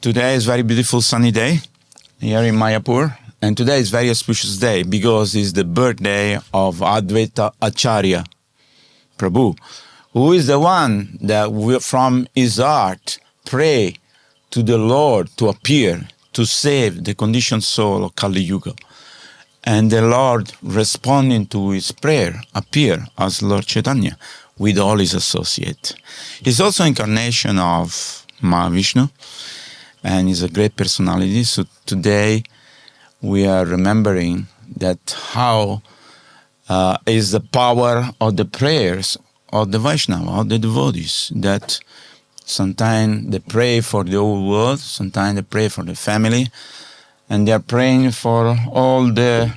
Today is very beautiful sunny day here in Mayapur. And today is very auspicious day because it's the birthday of Advaita Acharya Prabhu, who is the one that from his heart pray to the Lord to appear, to save the conditioned soul of Kali Yuga. And the Lord, responding to his prayer, appear as Lord Chaitanya with all his associates. He's also incarnation of Mahavishnu, and he's a great personality. So today we are remembering that how is the power of the prayers of the Vaishnava, of the devotees, that sometimes they pray for the whole world, sometimes they pray for the family, and they are praying for all the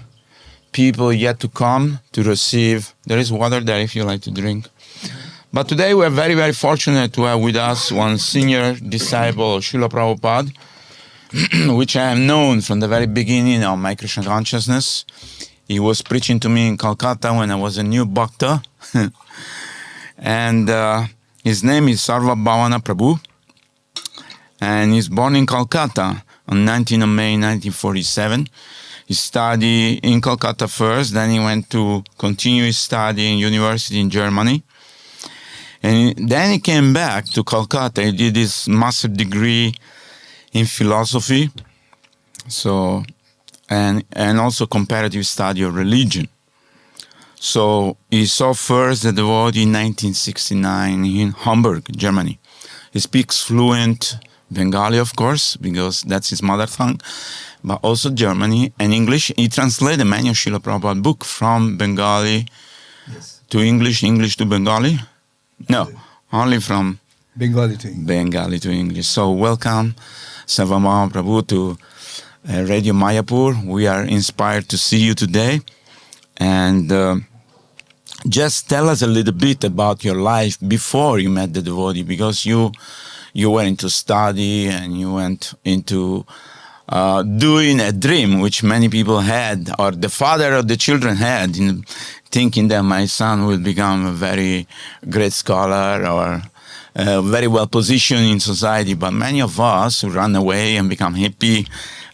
people yet to come to receive. There is water there if you like to drink. But today we are very, very fortunate to have with us one senior disciple, Srila Prabhupada, which I have known from the very beginning of my Krishna consciousness. He was preaching to me in Calcutta when I was a new bhakta. And his name is Sarvabhavana Prabhu. And he's born in Calcutta on 19th of May 1947. He studied in Calcutta first, then he went to continue his study in university in Germany. And then he came back to Calcutta. He did his master's degree in philosophy, so and also comparative study of religion. So he saw first the devotee in 1969 in Hamburg, Germany. He speaks fluent Bengali, of course, because that's his mother tongue, but also Germany and English. He translated many of Srila Prabhupada books from Bengali to English, English to Bengali. No, only from Bengali to English. Bengali to English. So welcome, Sarvabhavana Prabhu, to Radio Mayapur. We are inspired to see you today. And just tell us a little bit about your life before you met the devotee, because you went into study and you went into doing a dream which many people had, or the father of the children had, in thinking that my son will become a very great scholar or very well positioned in society. But many of us who run away and become hippie,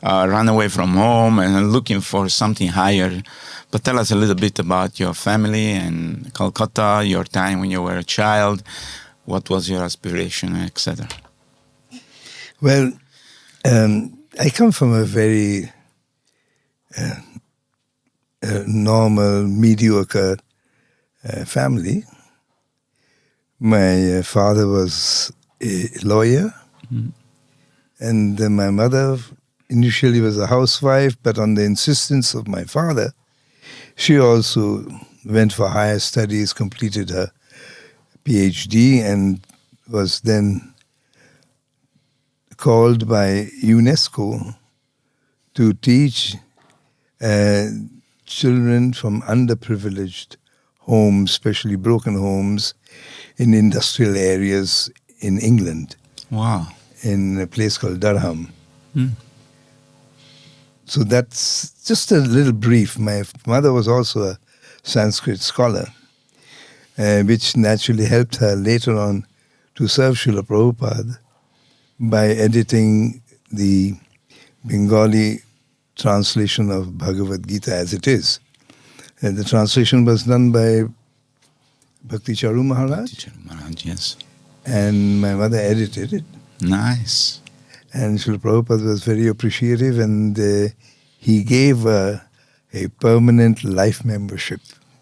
run away from home and are looking for something higher. But tell us a little bit about your family and Calcutta, your time when you were a child. What was your aspiration, etc.? Well, I come from a very normal, mediocre family. My father was a lawyer, and my mother initially was a housewife, but on the insistence of my father, she also went for higher studies, completed her PhD, and was then called by UNESCO to teach children from underprivileged homes, especially broken homes, in industrial areas in England. Wow. In a place called Durham. So that's just a little brief. My mother was also a Sanskrit scholar, which naturally helped her later on to serve Srila Prabhupada by editing the Bengali translation of Bhagavad Gita as it is. And the translation was done by Bhakti Charu Maharaj. Charu Maharaj, yes. And my mother edited it. Nice. And Srila Prabhupada was very appreciative, and he gave a permanent life membership.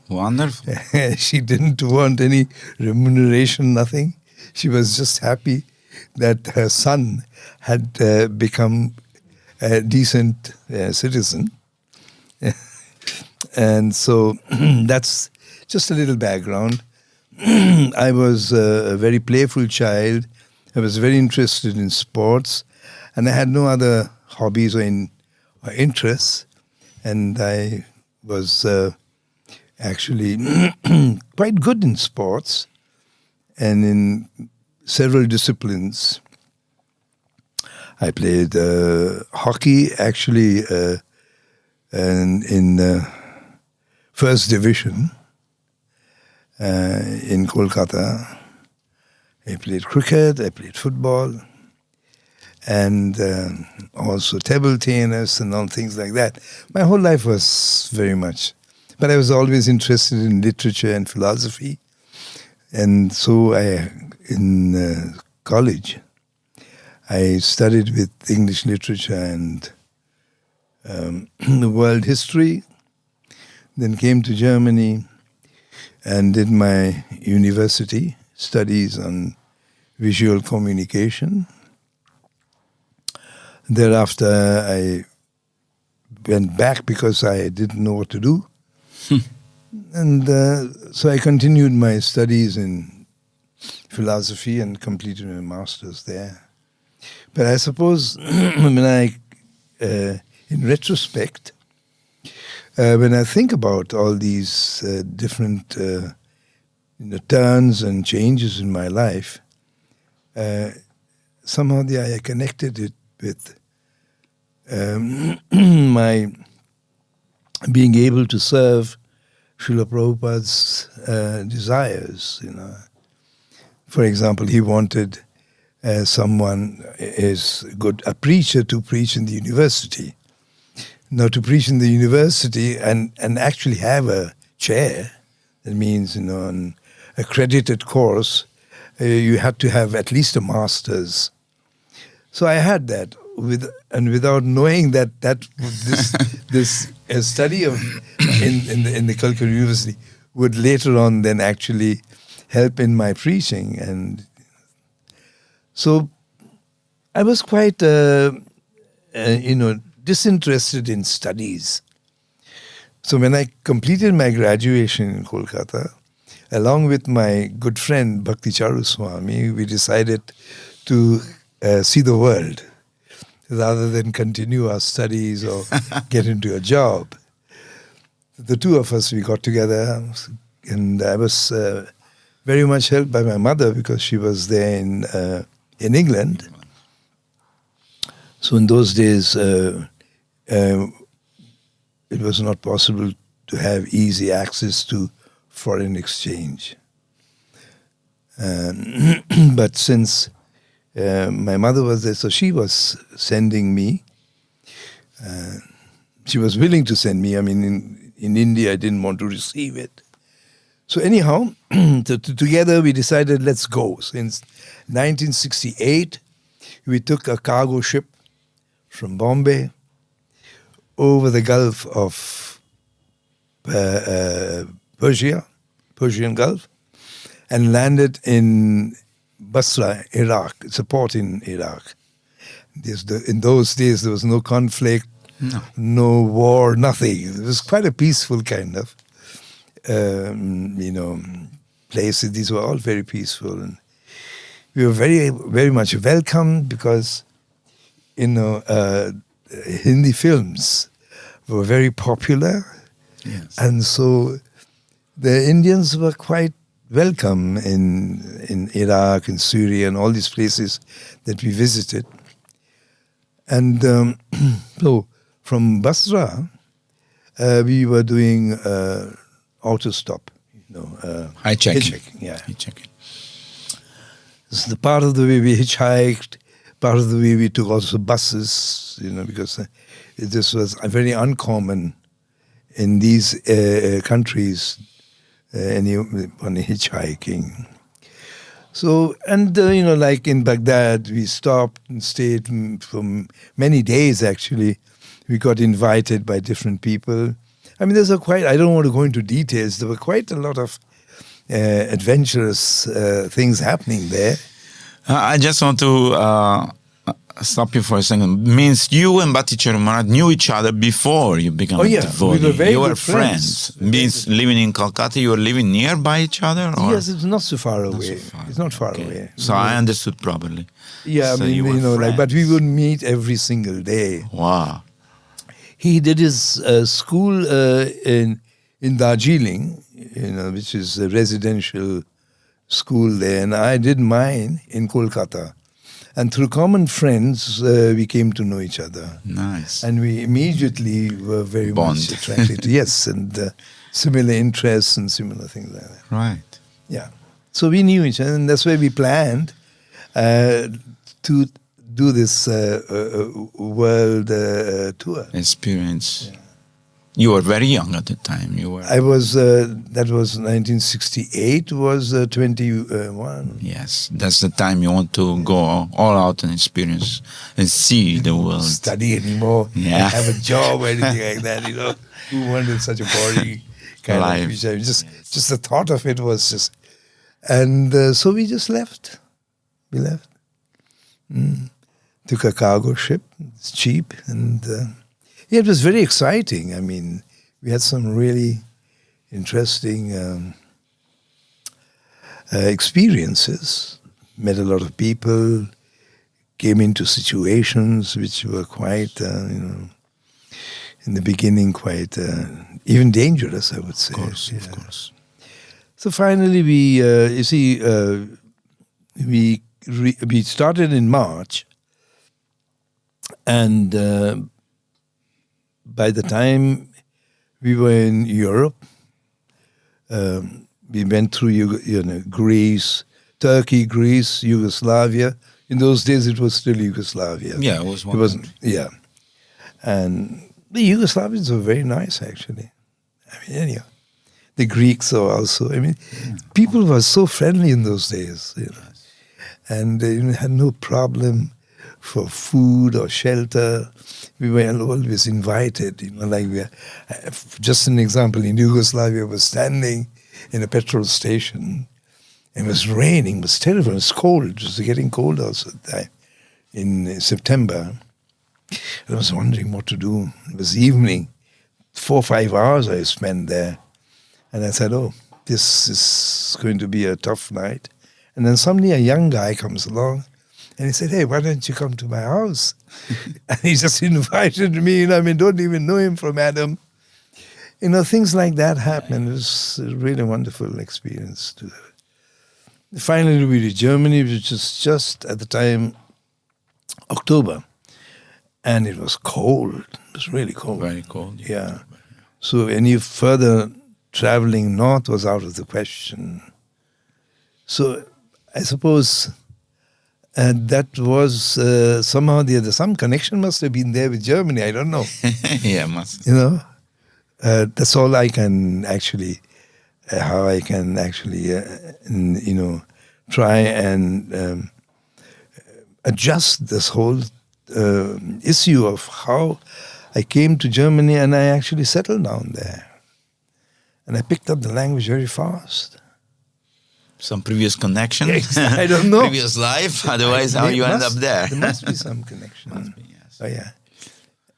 Wonderful. She didn't want any remuneration, nothing. She was just happy that her son had become a decent citizen. And so that's just a little background. I was a very playful child. I was very interested in sports, and I had no other hobbies or interests. And I was actually quite good in sports and in several disciplines. I played hockey, actually, in first division in Kolkata. I played cricket, I played football, and also table tennis and all things like that. My whole life was very much. But I was always interested in literature and philosophy. And so in college, I studied with English literature and world history, then came to Germany and did my university studies on visual communication. Thereafter, I went back because I didn't know what to do. And so I continued my studies in philosophy and completed my master's there. But I suppose when in retrospect, when I think about all these different turns and changes in my life, somehow I connected it with my being able to serve Srila Prabhupada's desires. For example, he wanted someone a preacher to preach in the university. Now, to preach in the university and actually have a chair, that means, an accredited course, you had to have at least a master's. So I had that, without knowing that this study of in the Calcutta University would later on then actually help in my preaching. And so I was quite, disinterested in studies. So when I completed my graduation in Kolkata, along with my good friend Bhaktivedanta Swami, we decided to see the world rather than continue our studies or get into a job. The two of us, we got together, and I was very much helped by my mother because she was there in England. So in those days, it was not possible to have easy access to foreign exchange. But since my mother was there, so she was sending me. She was willing to send me. I mean, in India, I didn't want to receive it. So anyhow, together we decided, let's go. Since 1968, we took a cargo ship from Bombay over the Gulf of Persian Gulf, and landed in Basra, Iraq. It's a port in Iraq. In those days, there was no conflict, no war, nothing. It was quite a peaceful kind of, places. These were all very peaceful, and we were very, very much welcomed because, Hindi films were very popular, yes. And so the Indians were quite welcome in Iraq and Syria and all these places that we visited. And so from Basra, we were doing auto stop, High checking. hitchhiking, yeah. Hitchhiking. This is the part of the way we hitchhiked, part of the way we took also buses, because this was very uncommon in these countries, anyone hitchhiking. So, and like in Baghdad, we stopped and stayed for many days actually. We got invited by different people. I mean, I don't want to go into details, there were quite a lot of adventurous things happening there. I just want to stop you for a second. Means you and Bhaktivedanta Maharaj knew each other before you became a devotee. We were very you were good friends. Means living in Calcutta, you were living nearby each other? Or? Yes, it's not so far away. It's not far away. So I understood properly. Yeah, so I mean, but we would meet every single day. Wow. He did his school in Darjeeling, which is a residential school there, and I did mine in Kolkata. And through common friends, we came to know each other. Nice. And we immediately were very Bond. much attracted. Yes, and similar interests and similar things like that. Right. Yeah. So we knew each other, and that's why we planned to do this world tour. Experience. Yeah. You were very young at the time. You were. I was. That was 1968. Was 21. Yes, that's the time you want to go all out and experience and see the world. Study anymore. Yeah. Have a job or anything like that. You know, who wanted such a boring kind life? Of future? Just the thought of it was just, and so we just left. We left. Took a cargo ship. It's cheap and. Yeah, it was very exciting. I mean, we had some really interesting experiences. Met a lot of people, came into situations which were quite, in the beginning, quite even dangerous, I would say. Of course. So finally, we started in March, and by the time we were in Europe, we went through Greece, Turkey, Greece, Yugoslavia. In those days, it was still Yugoslavia. Yeah, it was one. It wasn't. Yeah, and the Yugoslavians were very nice, actually. I mean, anyhow, the Greeks are also. I mean, people were so friendly in those days, and they had no problem for food or shelter. We were always invited, like just an example, in Yugoslavia, I was standing in a petrol station. It was raining, it was terrible, it was cold, it was getting cold also at the time, in September. I was wondering what to do. It was evening, 4 or 5 hours I spent there. And I said, oh, this is going to be a tough night. And then suddenly a young guy comes along, and he said, hey, why don't you come to my house? And he just invited me, don't even know him from Adam. Things like that happened. It was a really wonderful experience. Finally, we reached Germany, which was just at the time, October. And it was cold. It was really cold. Very cold. Yeah. So any further traveling north was out of the question. So I suppose... And that was somehow some connection must have been there with Germany. I don't know. Yeah, must. That's all I can actually, how I can actually, try and adjust this whole issue of how I came to Germany and I actually settled down there. And I picked up the language very fast. Some previous connection? I don't know. Previous life? Otherwise, how you end up there? There must be some connection. Must be, yes. Oh, yeah.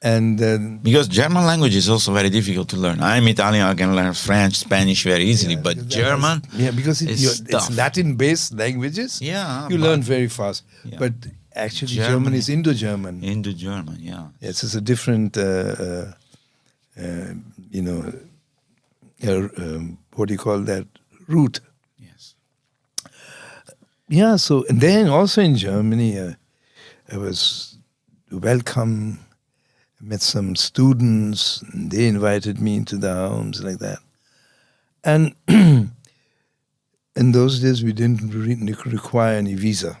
And because German language is also very difficult to learn. I'm Italian, I can learn French, Spanish very easily, but German because it's Latin-based languages, you learn very fast. Yeah. But actually German is Indo-German. Indo-German, yeah. Yes, it's a different, what do you call that, root. Yeah, so, and then also in Germany, I was welcome, met some students, and they invited me into their homes like that. And in those days, we didn't require any visa.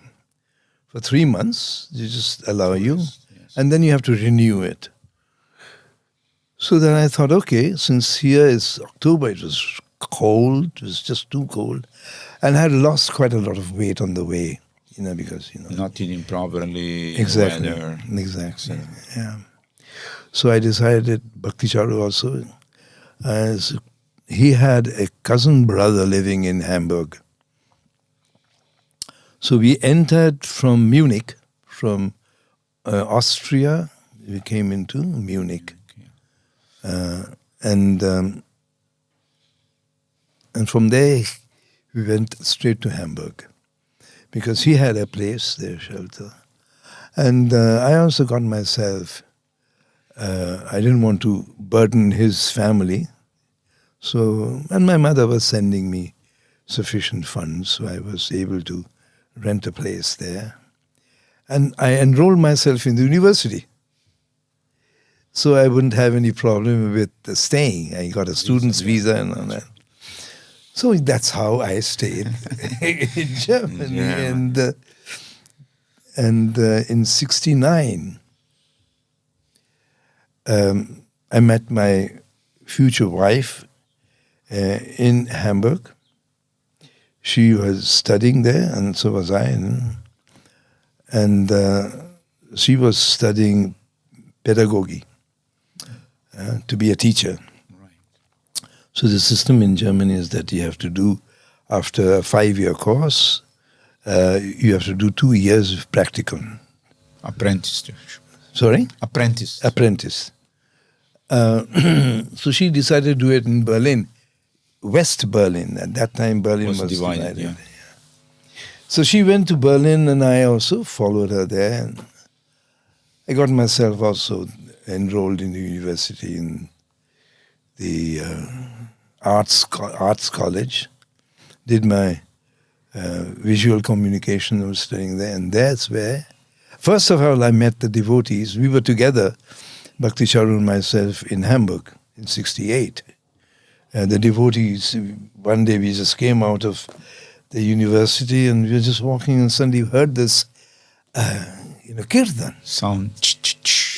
For 3 months, they just allow you, and then you have to renew it. So then I thought, okay, since here is October, it was cold, it was just too cold. And I had lost quite a lot of weight on the way, because, not eating properly. Exactly. Weather, exactly. Yeah. So I decided, Bhakti Charu also, he had a cousin brother living in Hamburg. So we entered from Munich, from Austria, we came into Munich. And from there, we went straight to Hamburg because he had a place there, shelter. And I also got myself, I didn't want to burden his family. So, and my mother was sending me sufficient funds, so I was able to rent a place there. And I enrolled myself in the university. So I wouldn't have any problem with staying. I got a student's visa and all that. So that's how I stayed in Germany. And in 1969, I met my future wife in Hamburg. She was studying there, and so was I. And she was studying pedagogy, to be a teacher. Right. So the system in Germany is that you have to do, after a 5-year course, you have to do 2 years of practicum. Apprentice. Sorry? Apprentice. Apprentice. So she decided to do it in Berlin, West Berlin. At that time, Berlin was divided. Yeah. So she went to Berlin, and I also followed her there. And I got myself also enrolled in the university in the arts college. Did my visual communication. I was studying there, and that's where, first of all, I met the devotees. We were together, Bhakti Charu and myself, in Hamburg in 1968. The devotees, one day we just came out of the university and we were just walking, and suddenly heard this, kirtan. Sound.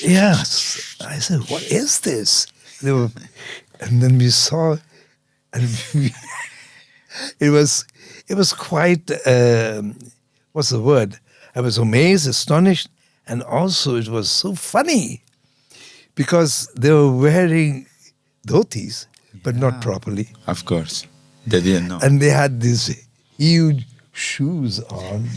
Yes. I said, what is this? And then we saw, and it was quite, what's the word? I was amazed, astonished, and also it was so funny because they were wearing dhotis, but not properly. Of course. They didn't know. And they had these huge shoes on.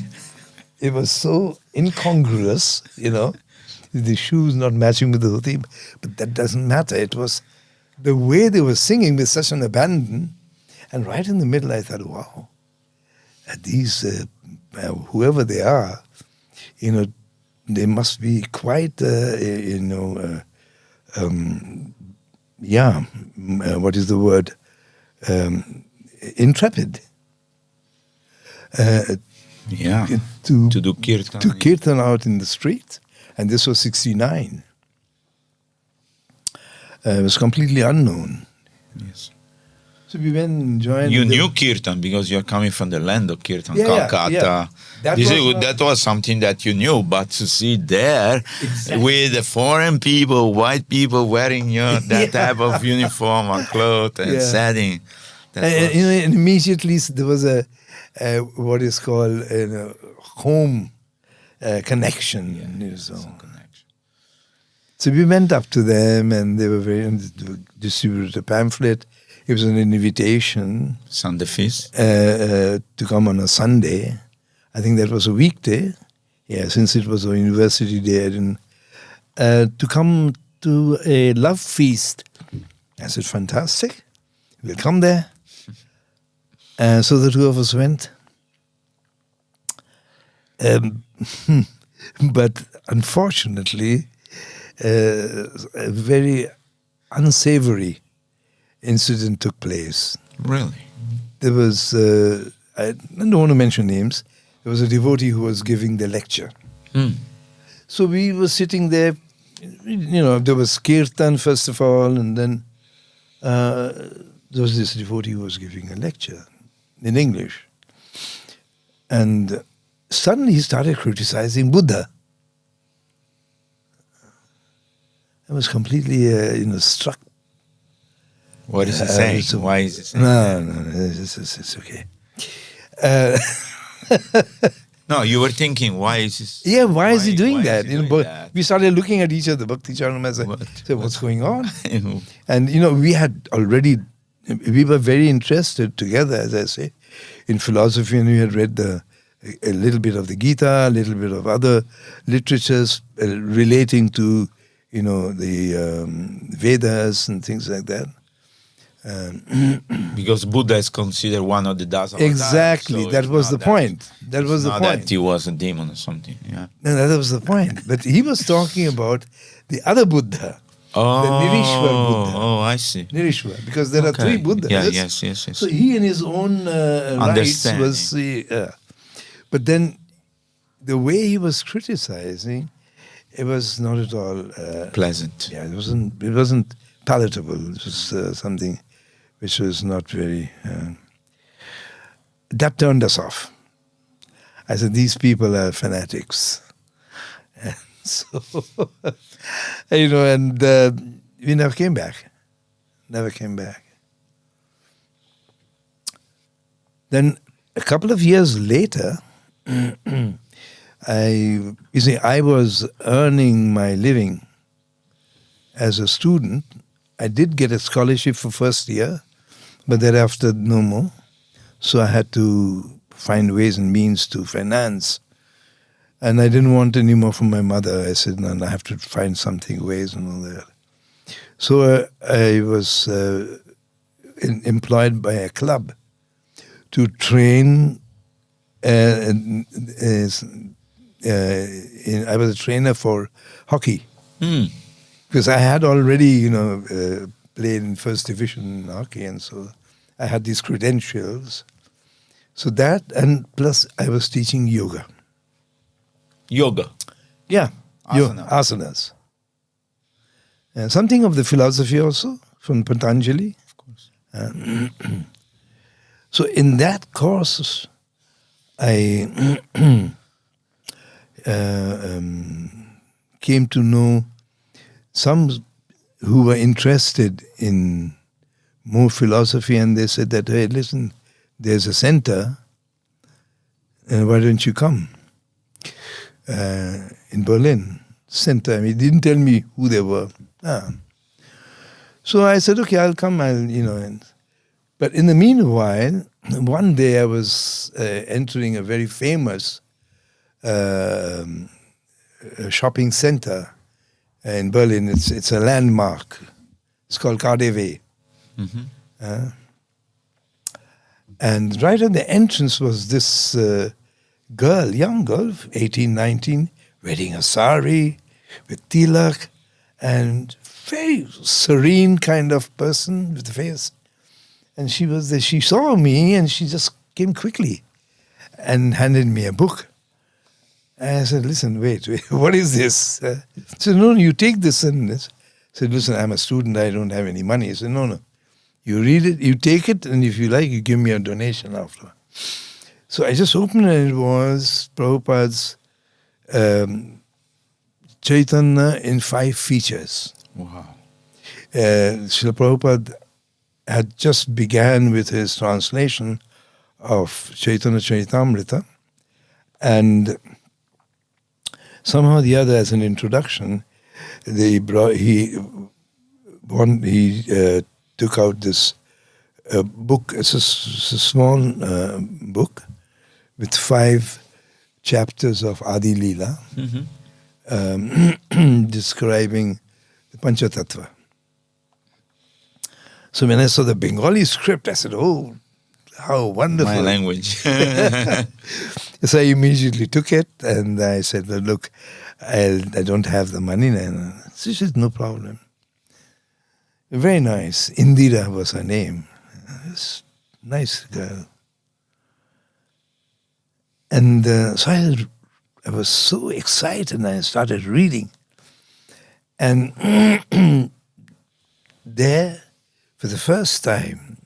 It was so incongruous, the shoes not matching with the dhoti, but that doesn't matter. It was the way they were singing with such an abandon. And right in the middle, I thought, wow, these, whoever they are, they must be quite, what is the word? Intrepid. To do kirtan. To kirtan out in the street. And this was 1969. It was completely unknown. Yes. So we went and joined. You knew kirtan because you're coming from the land of kirtan, Calcutta. Yeah. That was something that you knew, but to see there with the foreign people, white people wearing that type of uniform or cloth and setting. And immediately there was a what is called a home connection. So we went up to them, and they were distributed a pamphlet. It was an invitation. Sunday feast. To come on a Sunday. I think that was a weekday. Yeah, since it was a university day, to come to a love feast. I said, fantastic. We'll come there. So the two of us went. But unfortunately, a very unsavory incident took place. Really? There was, I don't want to mention names, there was a devotee who was giving the lecture. So we were sitting there, there was kirtan first of all, and then there was this devotee who was giving a lecture in English. And suddenly he started criticizing Buddha. I was completely, struck. What is he saying? Why is he saying No, it's okay. No, you were thinking, why is this? Yeah, why is he doing that? That? We started looking at each other, Bhakti Charan, and said, what's going on? And, we had already, we were very interested together, as I say, in philosophy, and we had read a little bit of the Gita, a little bit of other literatures relating to, the Vedas and things like that. Because Buddha is considered one of the dozen. Exactly, so that was the point. That was the point. That he was a demon or something. Yeah. No, that was the point. But he was talking about the other Buddha, the Nirishwar Buddha. Oh, I see. Nirishwar, because there are 3 Buddhas. Yeah, yes. So he in his own rights was but then the way he was criticizing, it was not at all pleasant. Yeah, it wasn't palatable. It was something which was not very. That turned us off. I said, these people are fanatics. And so, and we never came back. Never came back. Then a couple of years later, I was earning my living as a student. I did get a scholarship for first year, but thereafter no more. So I had to find ways and means to finance. And I didn't want any more from my mother. I said, no, I have to find something, ways and all that. So I was employed by a club to train. I was a trainer for hockey. Because I had already, played in first division in hockey, and so I had these credentials. So that, and plus I was teaching yoga. Yoga. Yeah, Asana. asanas. And something of the philosophy also from Patanjali. Of course. So in that course, I came to know some who were interested in more philosophy, and they said that, hey, listen, there's a center, why don't you come? In Berlin, center. I mean, he didn't tell me who they were. So I said, okay, I'll come, but in the meanwhile, one day I was entering a very famous shopping center in Berlin. It's a landmark. It's called KaDeWe. And right at the entrance was this girl, young girl, 18, 19, wearing a sari with tilak, and very serene kind of person with the face. And she was there. She saw me and she just came quickly and handed me a book. And I said, listen, wait, what is this? She said, no, you take this and this. I said, listen, I'm a student, I don't have any money. He said, no. You read it, you take it, and if you like, you give me a donation after. So I just opened it, and it was Prabhupada's Chaitanya in 5 features. Wow. Srila Prabhupada had just began with his translation of Chaitanya Charitamrita, and somehow or the other, as an introduction, he took out this book. It's a small book with 5 chapters of Adi Leela, describing the Panchatattva. So when I saw the Bengali script, I said, oh, how wonderful. My language. So I immediately took it and I said, well, look, I don't have the money. And she said, no problem. Very nice. Indira was her name. Nice girl. And so I was so excited and I started reading. And there, for the first time,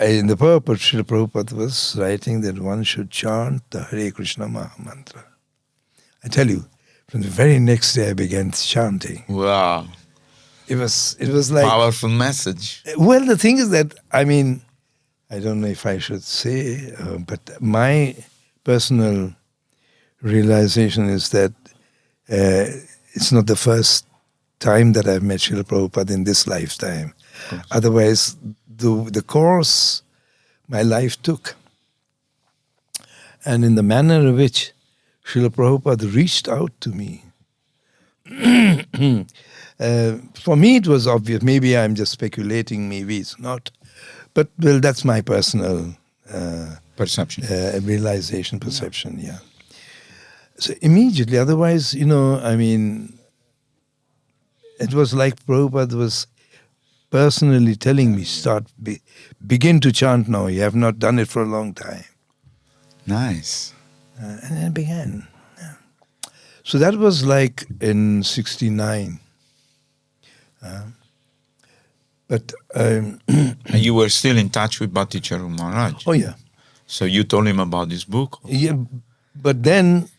in the purport, Srila Prabhupada was writing that one should chant the Hare Krishna Maha Mantra. I tell you, from the very next day I began chanting. Wow. It was like... Powerful message. Well, the thing is that, I mean, I don't know if I should say, but my personal realization is that it's not the first time that I've met Srila Prabhupada in this lifetime. Otherwise, the course my life took, and in the manner in which Srila Prabhupada reached out to me, for me it was obvious. Maybe I'm just speculating, maybe it's not. But, well, that's my personal perception. Perception, yeah. So immediately, otherwise, I mean, it was like Prabhupada was personally telling me, begin to chant now. You have not done it for a long time. Nice. And I began. Yeah. So that was like in 69. But and you were still in touch with Bhakti Charu Maharaj. Oh, yeah. So you told him about this book? Yeah, but then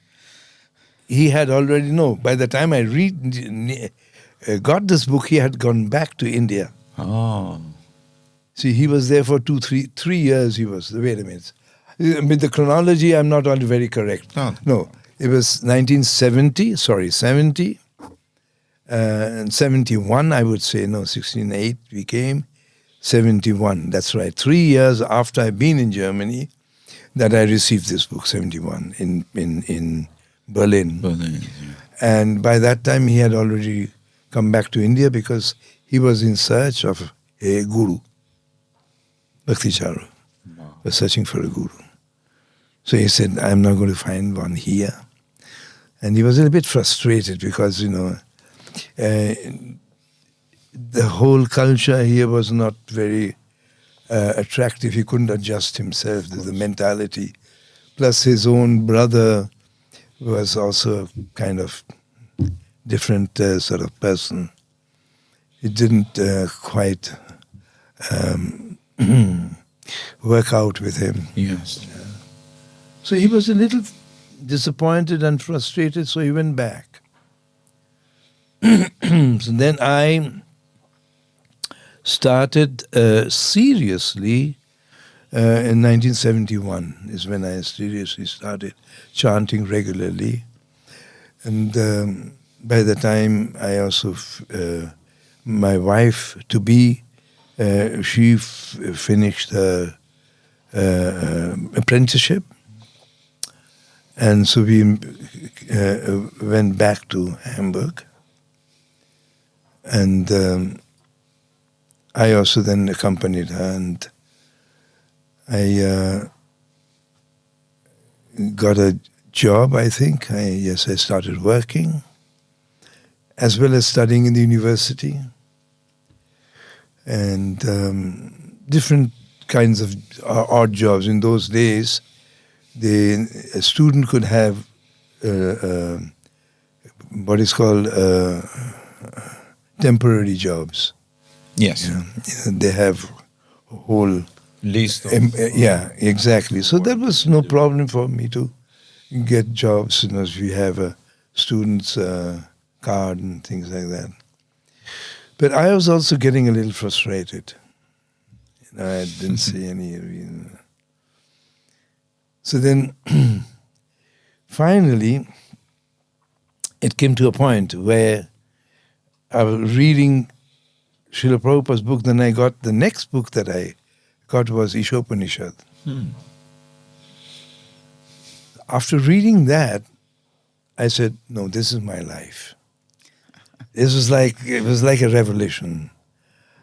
he had already, no, by the time I got this book, he had gone back to India. Oh. See, he was there for 3 years. He was. Wait a minute. I mean, the chronology, I'm not all very correct. No. No, it was 1970, 70, and 71, I would say. No, 1608 we came, 71. That's right. 3 years after I've been in Germany, that I received this book, 71, in Berlin. Yeah. And by that time, he had already come back to India because he was in search of a guru. Bhakti Charu was searching for a guru. So he said, I'm not going to find one here. And he was a little bit frustrated because, the whole culture here was not very attractive. He couldn't adjust himself to the mentality. Plus his own brother was also a kind of different sort of person. It didn't quite work out with him. Yes. So he was a little disappointed and frustrated, so he went back. So then I started seriously in 1971 is when I seriously started chanting regularly. And by the time I also, my wife to be, she finished her apprenticeship. And so we went back to Hamburg. And I also then accompanied her, and I got a job, I think. I started working, as well as studying in the university. And different kinds of odd jobs. In those days, a student could have what is called temporary jobs. Yes. They have a whole List of yeah, exactly. So that was no problem for me to get jobs, if you have a student's card and things like that. But I was also getting a little frustrated. I didn't see any reason. So then, finally, it came to a point where I was reading Srila Prabhupada's book. Then I got the next book that I got was Ishopanishad. After reading that, I said, no, this is my life. It was like a revelation.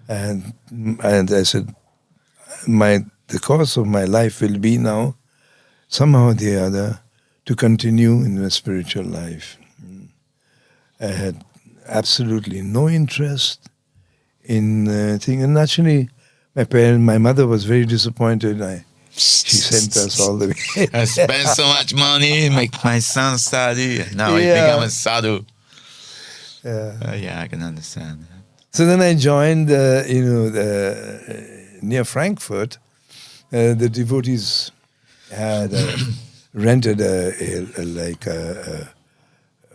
And I said, the course of my life will be now, somehow or the other, to continue in the spiritual life. I had absolutely no interest in things. And naturally, my mother was very disappointed. She sent us all the way. I spent so much money, make my son study, and now he become a sadhu. Yeah, I can understand that. So then I joined, near Frankfurt, the devotees had rented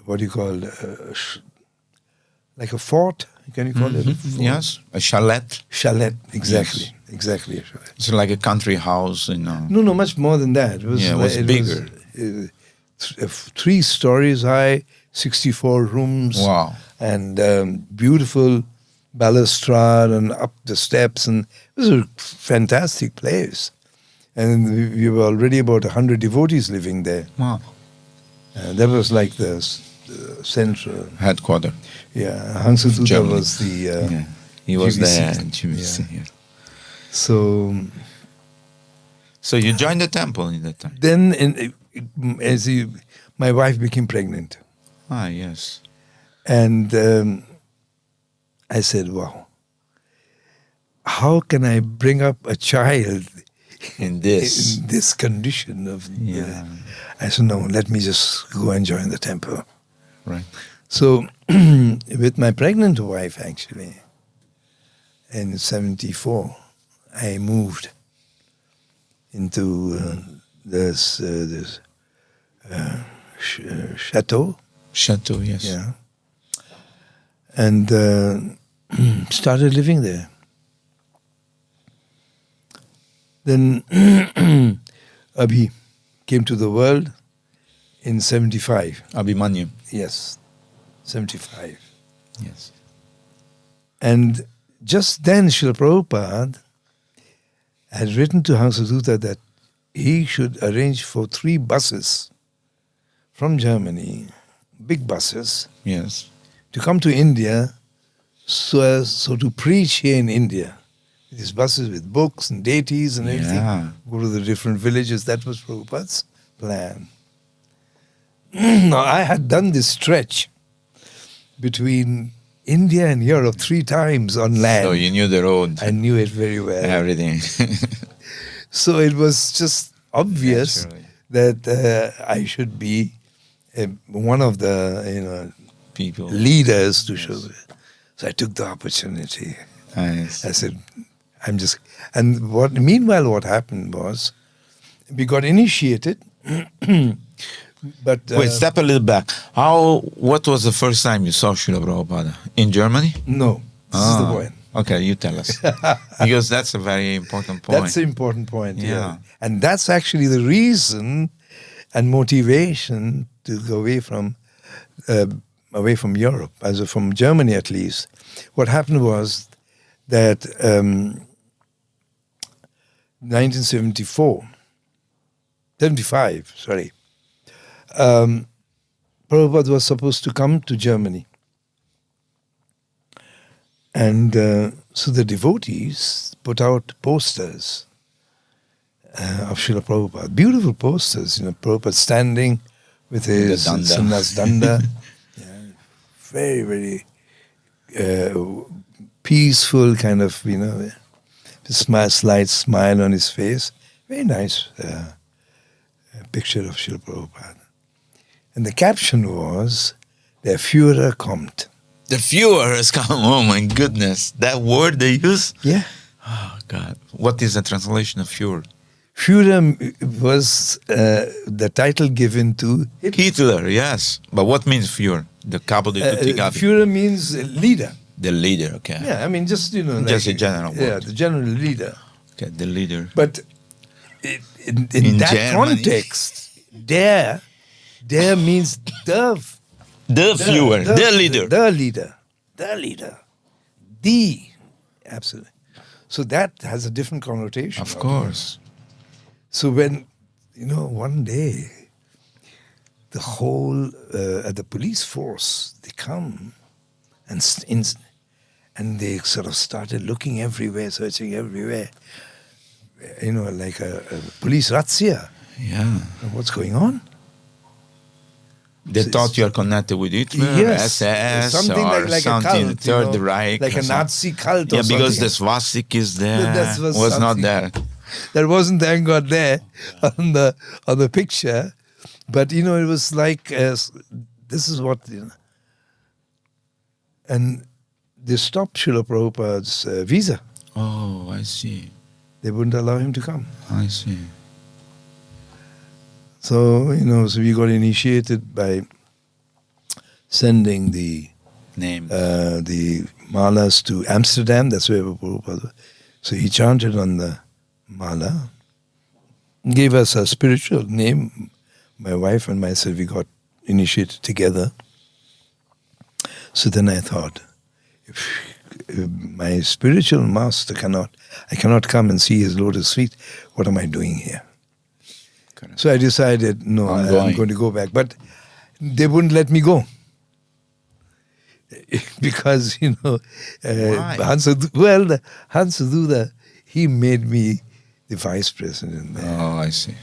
what do you call, like a fort, can you call it? A fort? Yes, a chalet. Chalet, exactly. Yes. Exactly a chalet. It's like a country house, No, much more than that. It was bigger. 3 stories high, 64 rooms. Wow. And beautiful balustrade and up the steps. And it was a fantastic place. And we were already about 100 devotees living there. Wow. That was like the central Headquarter. Yeah, Hansatuta was the... he was GBC. there. GBC, yeah. So you joined the temple in that time? then, my wife became pregnant. Ah, yes. And I said, wow, how can I bring up a child in this condition of... I said, no, let me just go and join the temple. Right. So with my pregnant wife, actually, in 74, I moved into this chateau. Chateau, yes. Yeah. And started living there. Then Abhi came to the world in 75. Abhimanyu. Yes, 75. Yes. And just then Srila Prabhupada had written to Hansadutta that he should arrange for 3 buses from Germany, big buses, Yes. to come to India so to preach here in India. These buses with books and deities and everything. Yeah. Go to the different villages. That was Prabhupada's plan. Now, I had done this stretch between India and Europe 3 times on land. So you knew the road. I knew it very well. Everything. So it was just obvious Naturally. that I should be one of the People. leaders to show it. So I took the opportunity. Nice. I said, meanwhile what happened was, we got initiated, but... Wait, step a little back. What was the first time you saw Srila Prabhupada? In Germany? No, this is the point. Okay, you tell us. Because that's a very important point. That's an important point, Yeah. And that's actually the reason and motivation to go away from Europe, from Germany at least. What happened was that 75, Prabhupada was supposed to come to Germany. And so the devotees put out posters of Srila Prabhupada. Beautiful posters, Prabhupada standing with his sannyas danda. Very, very peaceful kind of, slight smile on his face. Very nice picture of Srila Prabhupada. And the caption was, Der Führer kommt. The Führer has come. Oh my goodness. That word they use? Yeah. Oh God. What is the translation of Führer? Führer was the title given to Hitler, yes. But what means Führer? The capo di tutti i capi. Führer means leader. The leader, okay. Yeah, I mean, just, Just a general word. Yeah, the general leader. Okay, the leader. But in that Germany. context, der means the Führer, the leader. The leader. Absolutely. So that has a different connotation. Of course. So when, one day, the whole, the police force, they come and they sort of started looking everywhere, searching everywhere, like a police razzia. Yeah. What's going on? They thought you are connected with Hitler, Yes, SS, something or like something, a cult, Third Reich. like a Nazi cult or Yeah, because something. the swastika is there. That was was not something. there. That wasn't, thank God, there on the picture. But, it was like, this is what, And they stopped Srila Prabhupada's visa. Oh, I see. They wouldn't allow him to come. I see. So, so we got initiated by sending the Name. the malas to Amsterdam. That's where Prabhupada. So he chanted on the mala, gave us a spiritual name. My wife and myself, we got initiated together. So then I thought, if my spiritual master I cannot come and see his lotus feet, what am I doing here? Correct. So I decided, no, I'm going to go back. But they wouldn't let me go. Because, Why? Hansadutta, he made me the vice president there. Oh, I see.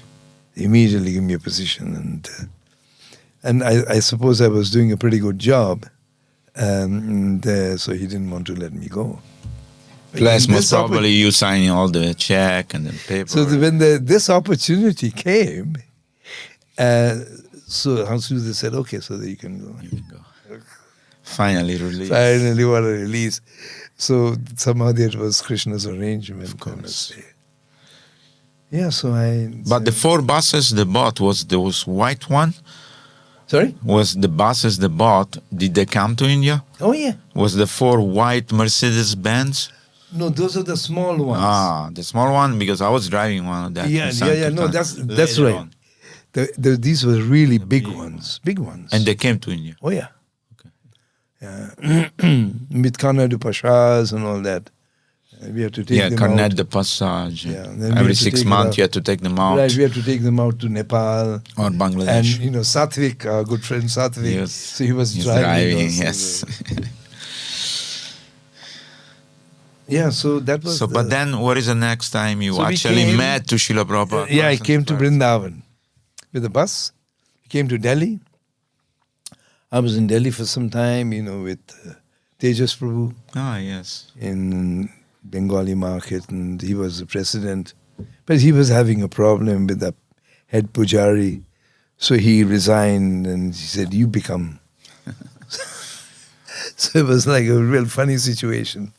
Immediately gave me a position. And I suppose I was doing a pretty good job. So he didn't want to let me go. Plus, When most this probably you signing all the check and the paper. So when this opportunity came, so Hansadutta said, okay, so that you can go. You can go. Finally released. Finally what a release. So somehow that was Krishna's arrangement. Of course. Yeah, so But the 4 buses they bought was those white one? Sorry? Was the buses they bought, did they come to India? Oh, yeah. Was the 4 white Mercedes-Benz? No, those are the small ones. Ah, the small one, because I was driving one of that. Yeah. No, that's Later right. on. These were really big ones. Big ones. And they came to India. Oh, yeah. Okay. Yeah. With Karna de Pashas and all that. We have to take them Carnet out. de Passage. Yeah, then we Every had to 6 take it months out. you had to take them out. Right, we have to take them out to Nepal. Or And, Bangladesh. Satvik, our good friend Satvik, Yes. so he was He's driving. yes. Yeah, so that was. But then what is the next time you So we actually came- met to Srila Prabhupada? I came to Vrindavan with a bus. We came to Delhi. I was in Delhi for some time, with Tejas Prabhu Ah, yes. in Bengali market, and he was the president. But he was having a problem with the head pujari, so he resigned and he said, "You become." So it was like a real funny situation.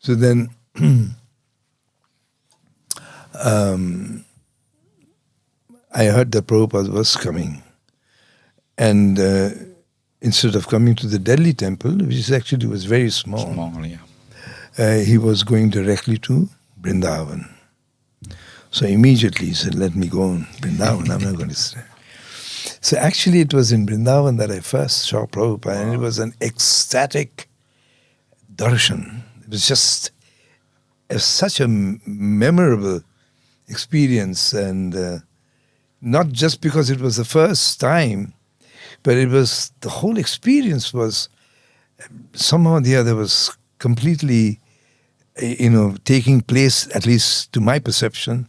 So then I heard that Prabhupada was coming. And instead of coming to the Delhi temple, which actually was very small, he was going directly to Vrindavan. So immediately he said, "Let me go on Vrindavan, I'm not going to stay." So actually it was in Vrindavan that I first saw Prabhupada, and it was an ecstatic darshan. It was just such a memorable experience, and not just because it was the first time, but it was, the whole experience was somehow or the other was completely, taking place, at least to my perception,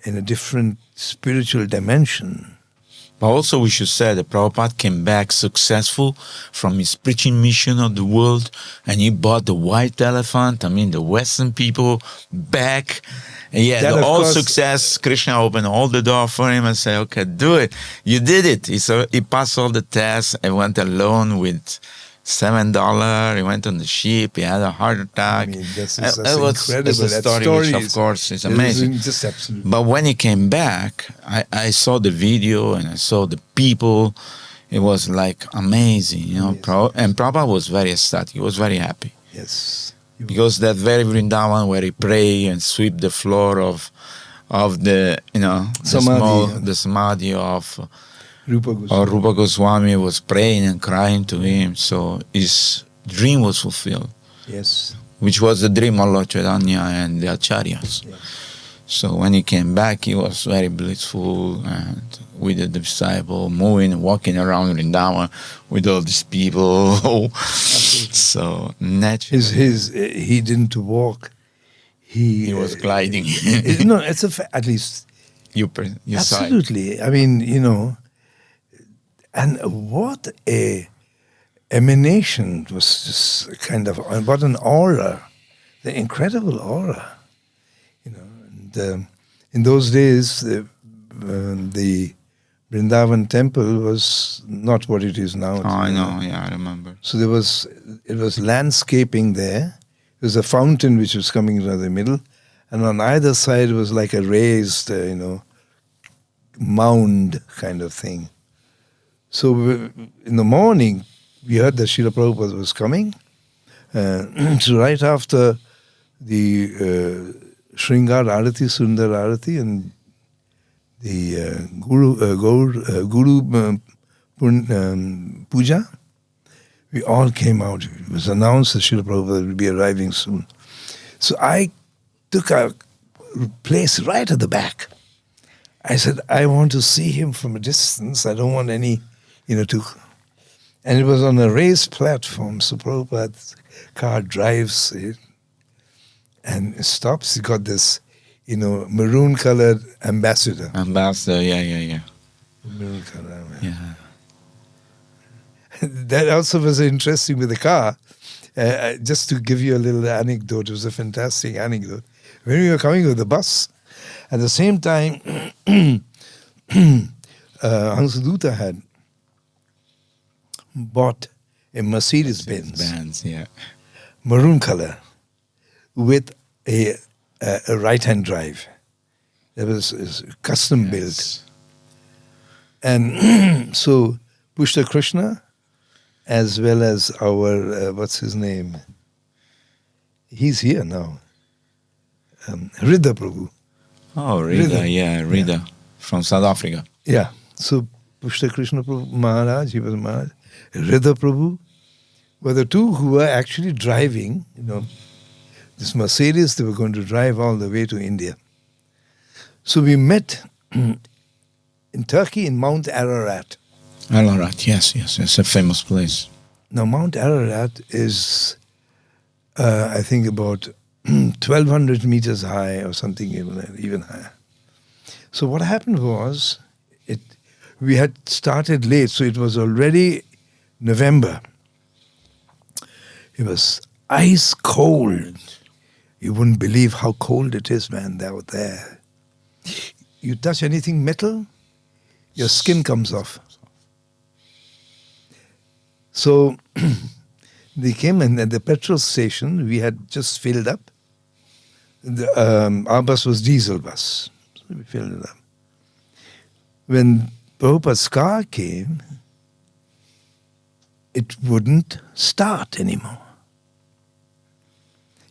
in a different spiritual dimension. But also we should say that Prabhupada came back successful from his preaching mission of the world, and he brought the white elephant, the Western people back. And he had That, of all course, success. Krishna opened all the door for him and said, "Okay, do it. You did it." He passed all the tests and went alone with $7. He went on the ship. He had a heart attack. That's incredible. incredible. It's a story which, of course, is amazing. Just absolutely. But when he came back, I saw the video and I saw the people. It was like amazing, and Prabhupada was very ecstatic. He was very happy. Yes. Because that very Vrindavan where he pray and sweep the floor of the the samadhi of Rupa Goswami was praying and crying to him. So his dream was fulfilled. Yes. Which was the dream of Lord Chaitanya and the Acharyas. Yes. So when he came back, he was very blissful, and with the disciple moving, walking around Vrindavan with all these people. So naturally, he didn't walk. He was gliding. No, it's at least you saw it. absolutely. I mean, and what a emanation was just kind of, what an aura, the incredible aura. And in those days, the Vrindavan temple was not what it is now. I know, yeah, I remember. So it was landscaping there. There was a fountain which was coming out of the middle, and on either side was like a raised, mound kind of thing. So in the morning, we heard that Srila Prabhupada was coming. So right after the Shringar Arati, Sundar Arati, and the Guru Puja, we all came out. It was announced that Srila Prabhupada will be arriving soon. So I took a place right at the back. I said, I want to see him from a distance. I don't want any, to... And it was on a raised platform, so Prabhupada's car drives it and it stops. He got this, maroon-colored ambassador. Ambassador, yeah. Maroon-colored, yeah. That also was interesting with the car. Just to give you a little anecdote, it was a fantastic anecdote. When we were coming with the bus, at the same time, Hansaduta had bought a Mercedes-Benz, yeah, maroon color, with a right-hand drive. That was custom built. And so Pushta Krishna, as well as our, what's his name? He's here now. Ridha Prabhu. Oh, Ridha from South Africa. Yeah. So Pushta Krishna Prabhu Maharaj, he was Maharaj. Ridha Prabhu were the two who were actually driving, this Mercedes. They were going to drive all the way to India. So we met in Turkey in Mount Ararat. Ararat, yes, it's a famous place. Now Mount Ararat is, I think, about 1,200 meters high or something even higher. So what happened was, we had started late, so it was already November. It was ice cold. You wouldn't believe how cold it is, man, out there. You touch anything metal, your skin comes off. So they came in at the petrol station. We had just filled up. Our bus was diesel bus. So we filled it up. When Prabhupada's car came, it wouldn't start anymore.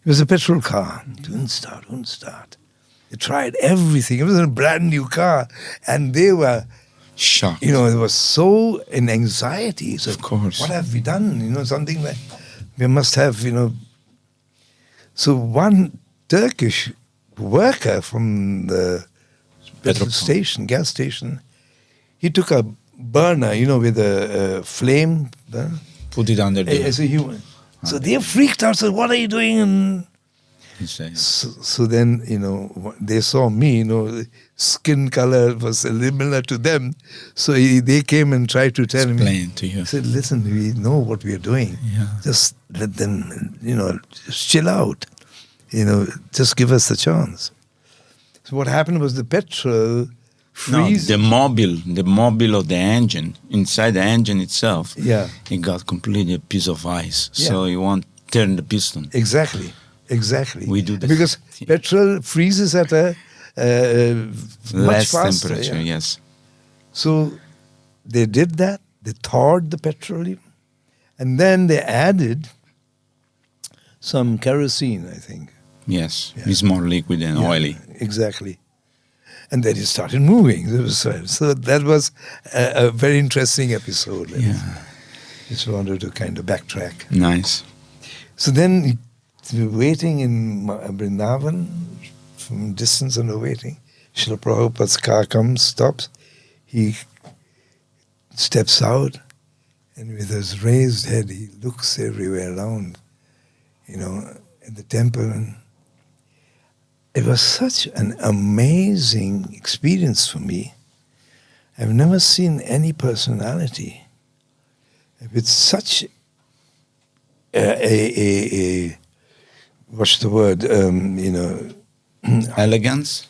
It was a petrol car. It wouldn't start. They tried everything. It was a brand new car. And they were shocked. It was so in anxiety. So of course. What have we done? Something like we must have, So one Turkish worker from the petrol station, gas station, he took a burner, with a flame. Put it under the... As a human. So they freaked out, said, what are you doing? And so then, they saw me, skin color was similar to them. So they came and tried to tell me. Explain to you. I said, listen, we know what we are doing. Yeah. Just let them, just chill out. Just give us the chance. So what happened was the petrol freeze. No, the mobile of the engine, inside the engine itself, it got completely a piece of ice. Yeah. So you won't turn the piston. Exactly. We do this. Because petrol freezes at a much less faster temperature, yes. So they did that. They thawed the petroleum. And then they added some kerosene, I think. Yes, it's more liquid and oily. Exactly. And then it started moving. So that was a very interesting episode. Just wanted to kind of backtrack. Nice. So then we were waiting in Vrindavan, from distance and we're waiting. Srila Prabhupada's car comes, stops. He steps out, and with his raised head, he looks everywhere around, at the temple. And it was such an amazing experience for me. I've never seen any personality with such a what's the word? Elegance?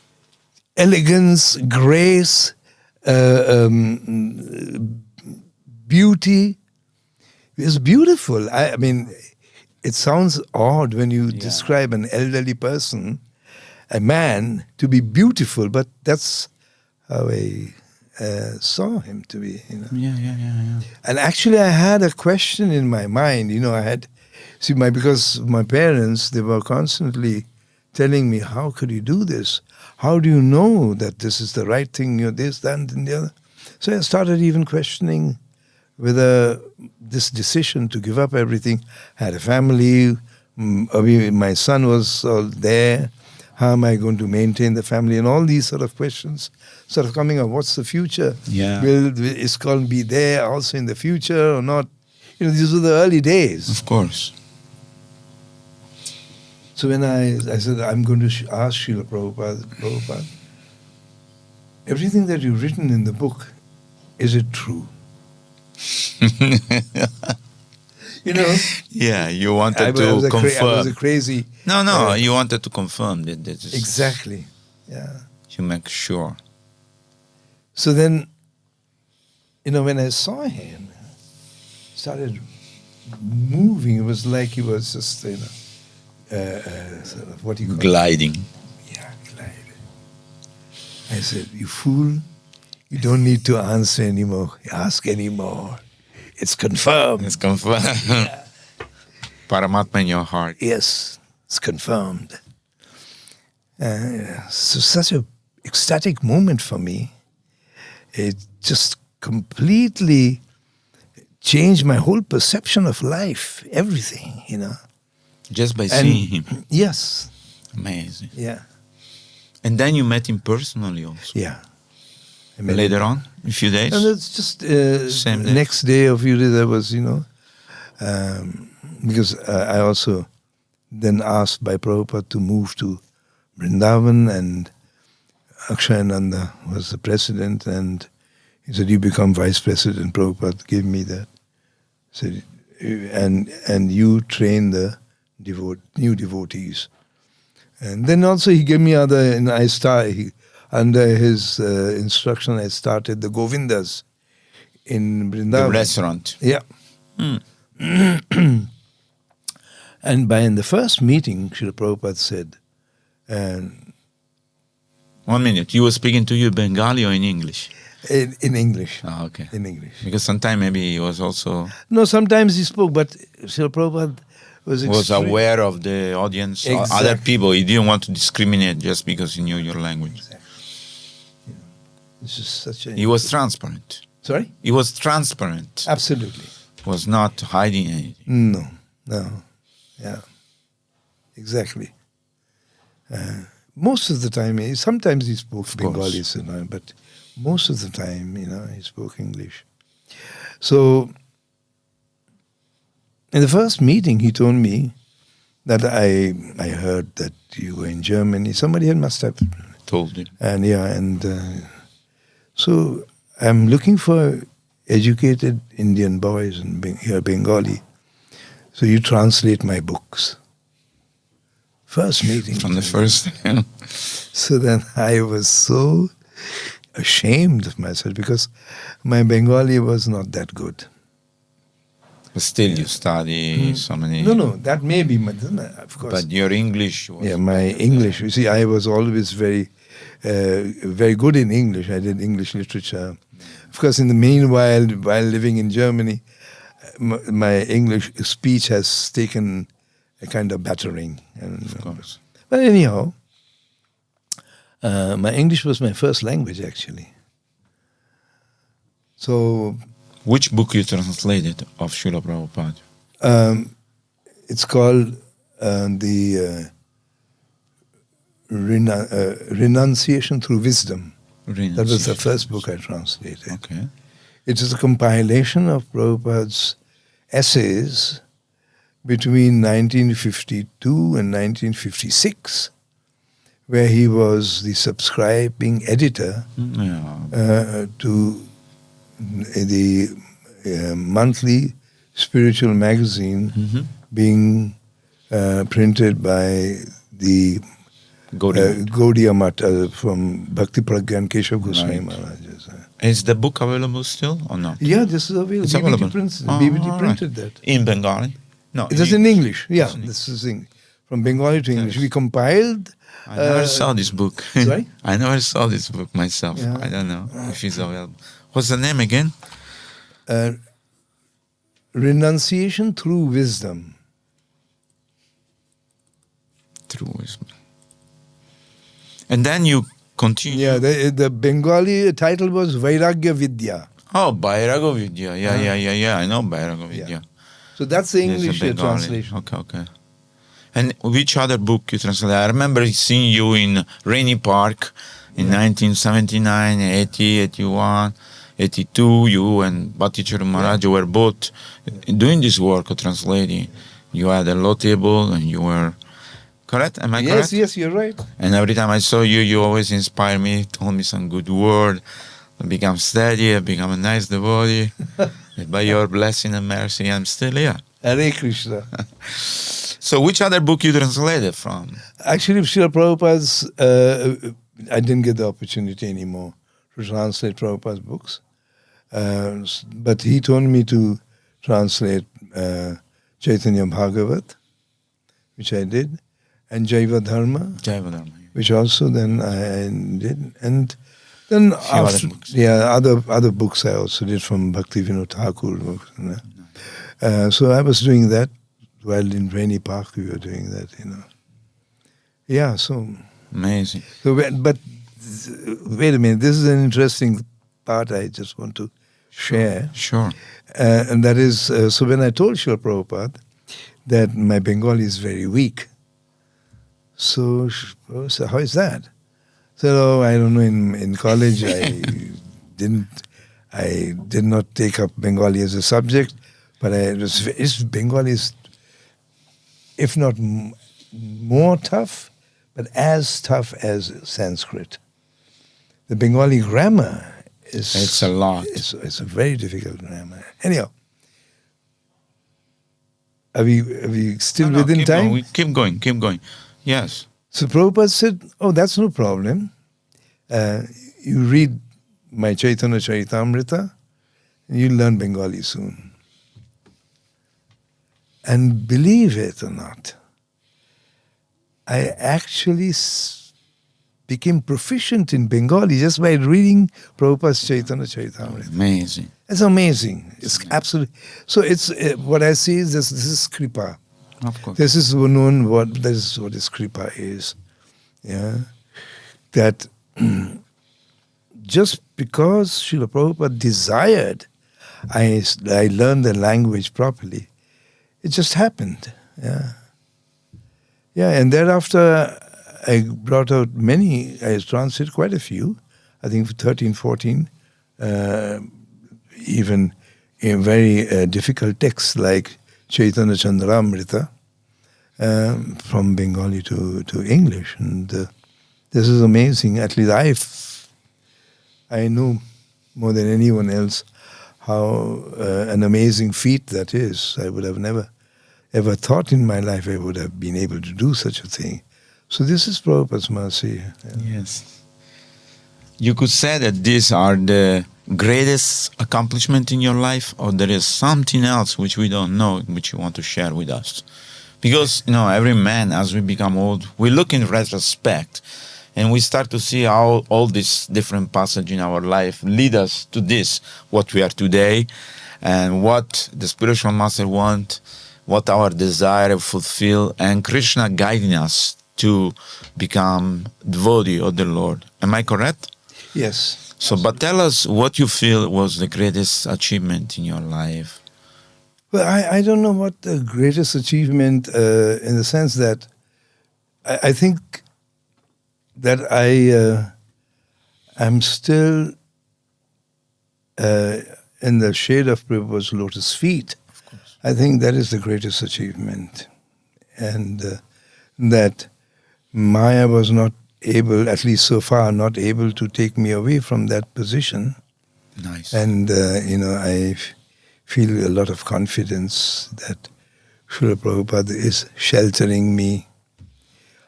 Elegance, grace, beauty. It was beautiful. I mean, it sounds odd when you describe an elderly person, a man, to be beautiful, but that's how I saw him to be. Yeah. And actually, I had a question in my mind. Because my parents, they were constantly telling me, how could you do this? How do you know that this is the right thing, this, that, and the other? So I started even questioning whether this decision to give up everything. I had a family, my son was there. How am I going to maintain the family? And all these sort of questions sort of coming up. What's the future? Yeah. Will ISKCON be there also in the future or not? These were the early days. Of course. So when I said, I'm going to ask Srila Prabhupada, everything that you've written in the book, is it true? Yeah, you wanted to confirm. I was a crazy... No, you wanted to confirm that exactly, yeah. You make sure. So then, when I saw him, started moving, it was like he was just, sort of, what do you call gliding. Yeah, gliding. I said, you fool, you don't need to answer anymore, ask anymore. it's confirmed. It's confirmed. Paramatma in your heart. Yes, it's confirmed. So such a ecstatic moment for me. It just completely changed my whole perception of life, everything, Just by seeing him. Yes. Amazing. Yeah. And then you met him personally also. Yeah. Later on, a few days? And it's just Same day. next day or few days I was, because I also then asked by Prabhupada to move to Vrindavan, and Akshayananda was the president, and he said, you become vice president. Prabhupada gave me that. Said, and you train the new devotees. And then also he gave me under his instruction, I started the Govindas in Vrindavan. The restaurant. Yeah. And in the first meeting, Srila Prabhupada said, 1 minute. You were speaking to you Bengali or in English? In English. Oh, okay. In English. Because sometimes maybe he was also... No, sometimes he spoke, but Srila Prabhupada was aware of the audience, Exactly. other people. He didn't want to discriminate just because he knew your language. Exactly. This is such a... He was transparent. Sorry? He was transparent. Absolutely. Was not hiding anything. No. Yeah. Exactly. Most of the time, sometimes he spoke Bengali, but most of the time, he spoke English. So, in the first meeting, he told me that I heard that you were in Germany. Somebody must have Told you. And so I'm looking for educated Indian boys in here Bengali. So you translate my books. First meeting. From the first. So then I was so ashamed of myself because my Bengali was not that good. But still you study so many... No, that may be, of course. But your English was... Yeah, my English. You see, I was always very good in English. I did English literature. Of course, in the meanwhile, while living in Germany, my English speech has taken a kind of battering. Of course. But anyhow, my English was my first language, actually. So... Which book you translated of Srila Prabhupada? It's called the Renunciation Through Wisdom. That was the first book I translated. Okay. It is a compilation of Prabhupada's essays between 1952 and 1956, where he was the subscribing editor to the monthly spiritual magazine being printed by the Gaudiya Math from Bhakti Pragyan Keshav Goswami Maharaj. Is the book available still or not? Yeah, this is available. It's available. BBT printed that. In Bengali? No. It is in English. Yeah, this is from Bengali to English. We compiled. I never saw this book. Sorry? I never saw this book myself. Yeah. I don't know if it's available. What's the name again? Renunciation Through Wisdom. Through wisdom. And then you continue. Yeah, the Bengali title was Vairagya Vidya. Oh, Vairagya Vidya. Yeah. I know Vairagya Vidya. Yeah. So that's the There's a English Bengali. translation. Okay. And which other book you translated? I remember seeing you in Rainy Park in 1979, 80, 81, 82. You and Bhattichara Maharaj were both doing this work of translating. You had a law table and you were... Correct? Am I correct? Yes, you're right. And every time I saw you, you always inspire me, told me some good word. I become steady, I become a nice devotee. By your blessing and mercy, I'm still here. Hare Krishna. So which other book you translated from? Actually, Srila Prabhupada's, I didn't get the opportunity anymore to translate Prabhupada's books. But he told me to translate Chaitanya Bhagavat, which I did, and Jaiva Dharma, which also then I did. And Then Few other after, books. other books I also did from Bhaktivedanta Thakur books. So I was doing that while in Rainy Park we were doing that, Yeah, so Amazing. but wait a minute, this is an interesting part I just want to share. Sure. And that is, so when I told Srila Prabhupada that my Bengali is very weak, so how is that? So I don't know. In college, I did not take up Bengali as a subject, but Bengali is, if not more tough, but as tough as Sanskrit. The Bengali grammar It's a lot. It's a very difficult grammar. Anyhow, are we still within time? Keep going. Yes. So Prabhupada said, "Oh, that's no problem. You read my Chaitanya Charitamrita, and you'll learn Bengali soon." And believe it or not, I actually became proficient in Bengali just by reading Prabhupada's Chaitanya Charitamrita. Amazing. It's amazing. It's absolutely. So it's what I see is this is Kripa. Of course. This is what this Kripa is. Yeah. That just because Srila Prabhupada desired I learned the language properly, it just happened. Yeah. Yeah, and thereafter I brought out I translated quite a few, I think 13, 14, even in very difficult texts like Chaitanya Chandramrita, from Bengali to English. And this is amazing. At least I know more than anyone else how an amazing feat that is. I would have never ever thought in my life I would have been able to do such a thing. So this is Prabhupada's mercy. Yeah. Yes. You could say that these are the greatest accomplishment in your life, or there is something else which we don't know, which you want to share with us. Because, every man, as we become old, we look in retrospect and we start to see how all these different passages in our life lead us to this, what we are today, and what the spiritual master want, what our desire fulfill, and Krishna guiding us to become devotee of the Lord. Am I correct? Yes. So, but tell us what you feel was the greatest achievement in your life. Well, I don't know what the greatest achievement, in the sense that I think that I'm still in the shade of Prabhupada's lotus feet. Of course. I think that is the greatest achievement. And that Maya was not able, at least so far, not able to take me away from that position. Nice. And, I feel a lot of confidence that Srila Prabhupada is sheltering me.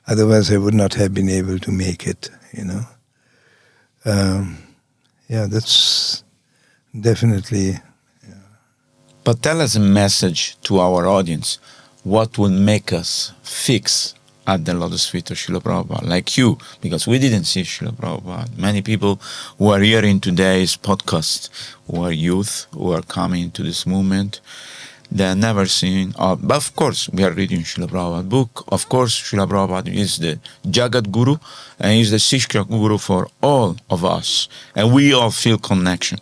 Otherwise, I would not have been able to make it, that's definitely... Yeah. But tell us a message to our audience. What will make us fix at the lotus feet of Srila Prabhupada, like you, because we didn't see Srila Prabhupada. Many people who are hearing today's podcast, who are youth, who are coming to this movement, they're never seen. But of course, we are reading Srila Prabhupada book. Of course, Srila Prabhupada is the Jagat Guru, and he's the Shishya Guru for all of us. And we all feel connection,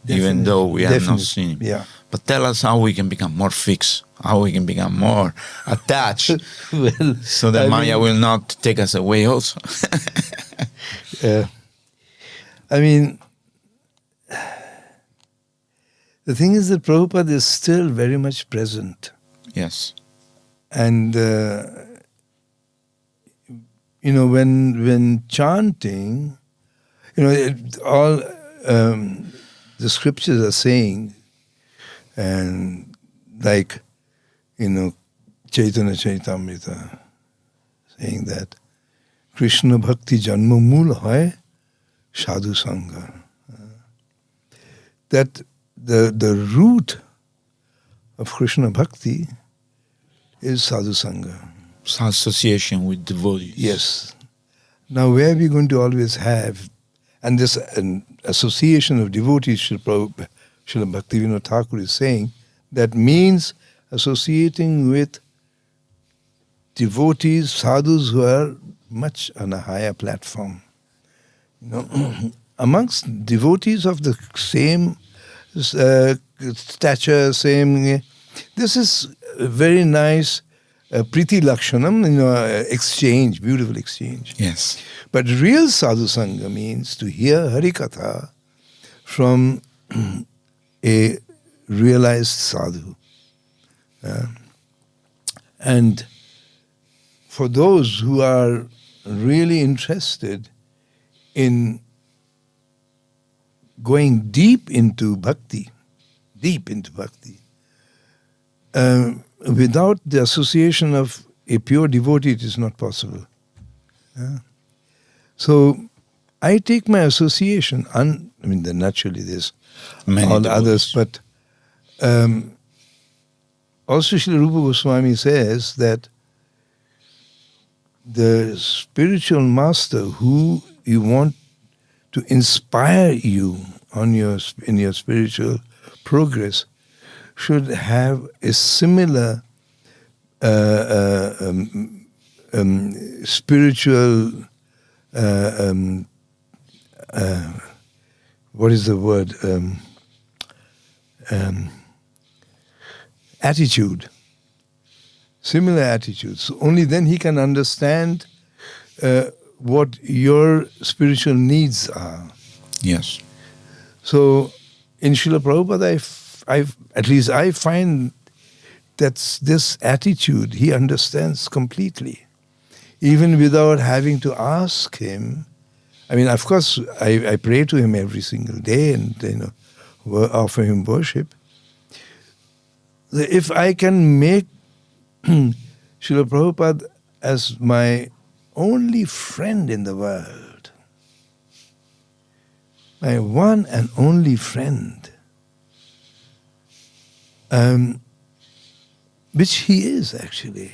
even though we have not seen him. Yeah. But tell us how we can become more fixed, how we can become more attached, Well, so that Maya will not take us away also. The thing is that Prabhupada is still very much present. Yes. And, when chanting, all the scriptures are saying, and like, Chaitanya Charitamrita, saying that Krishna Bhakti Janma Mool Hai Sadhu Sangha. That the root of Krishna Bhakti is Sadhu Sangha. Association with devotees. Yes. Now, where are we going to always have And this association of devotees, Srila Bhaktivedanta Thakur is saying, that means associating with devotees, sadhus who are much on a higher platform. Amongst devotees of the same stature, same. This is a very nice priti lakshanam, exchange, beautiful exchange. Yes. But real sadhu sangha means to hear Harikatha from a realized sadhu. And for those who are really interested in going deep into bhakti, without the association of a pure devotee, it is not possible. So I take my association, naturally there's Many all devotees. others, but also Srila Rupa Goswami says that the spiritual master who you want to inspire you in your spiritual progress should have a similar spiritual what is the word? Attitude. Similar attitudes. Only then he can understand what your spiritual needs are. Yes. So in Srila Prabhupada, at least I find that this attitude he understands completely. Even without having to ask him. Of course, I pray to him every single day and offer him worship. If I can make Srila Prabhupada as my only friend in the world, my one and only friend, which he is actually,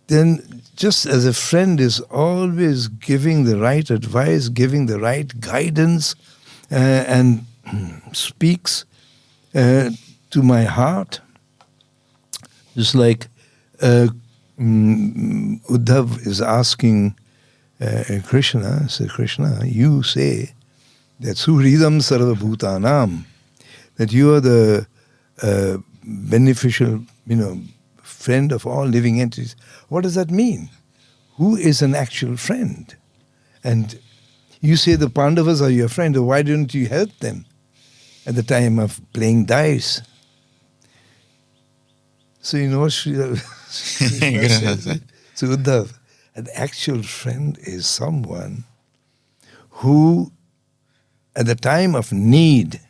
then just as a friend is always giving the right advice, giving the right guidance, and speaks to my heart, just like Uddhav is asking Krishna, says, Krishna, you say that Suhridam Sarvabhutanam, that you are the beneficial, friend of all living entities. What does that mean? Who is an actual friend? And you say the Pandavas are your friend, why didn't you help them at the time of playing dice? So you know what Srila says? So Uddhav, an actual friend is someone who, at the time of need,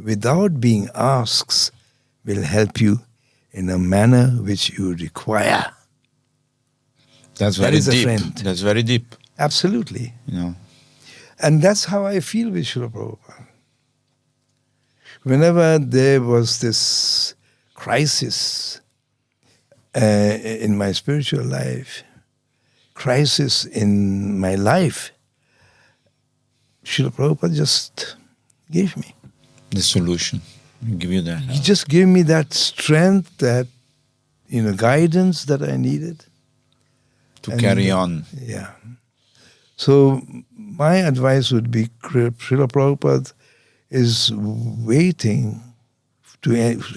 without being asked, will help you in a manner which you require. That's very That is deep. a friend. That's very deep. Absolutely. And that's how I feel with Srila Prabhupada. Whenever there was this crisis in my spiritual life, crisis in my life, Srila Prabhupada just gave me the solution. Give you that. He just gave me that strength, that guidance that I needed to carry on. Yeah. So my advice would be, Srila Prabhupada is waiting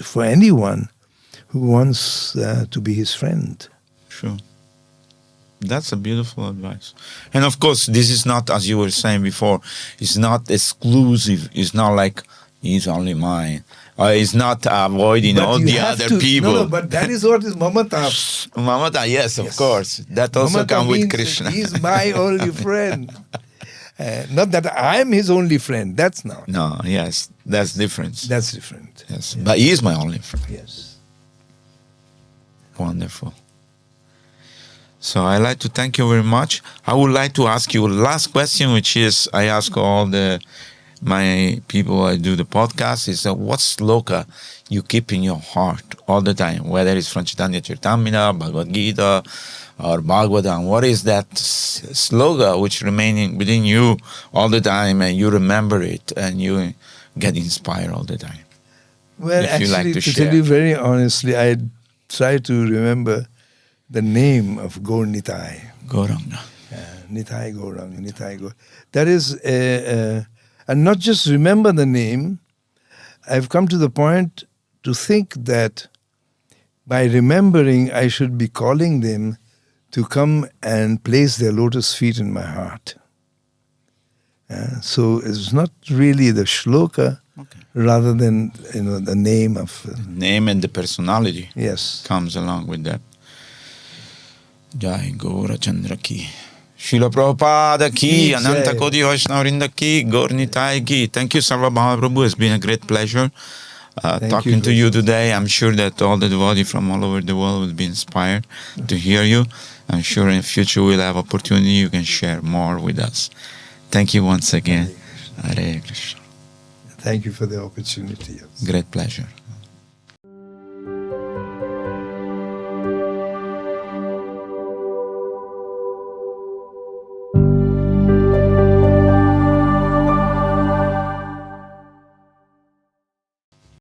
for anyone who wants to be his friend. Sure. That's a beautiful advice. And of course, this is not, as you were saying before, it's not exclusive. It's not like he's only mine. It's not avoiding all the other people. No, but that is what is mamata. Mamata, yes, of course. That also comes with Krishna. He's my only friend. Not that I'm his only friend. That's not. No, yes, that's different. That's different. Yes, but he is my only friend. Yes. Wonderful. So I'd like to thank you very much. I would like to ask you a last question, which is I ask all my people I do the podcast is what sloka you keep in your heart all the time, whether it's from Chaitanya Charitamrita, Bhagavad Gita, or Bhagavatam? What is that sloga which remaining within you all the time, and you remember it and you get inspired all the time? Well, If you actually, like to to share. tell you very honestly, I try to remember the name of Gaur Nitai. Gauranga. Nitai Gauranga, Nitai Gaur. That is, and not just remember the name, I've come to the point to think that by remembering, I should be calling them to come and place their lotus feet in my heart. So it's not really the shloka, rather than the name of Name and the personality yes. comes along with that. Jai Gaura Chandra ki. Srila Prabhupada ki, Jai. Ananta Koti Vaishnava ki, Gaur Nitai ki. Thank you, Sarvabhavana Prabhu. It's been a great pleasure talking to you today. I'm sure that all the devotees from all over the world will be inspired to hear you. I'm sure in the future we'll have opportunity you can share more with us. Thank you once again. Hare Krishna. Thank you for the opportunity. Great pleasure.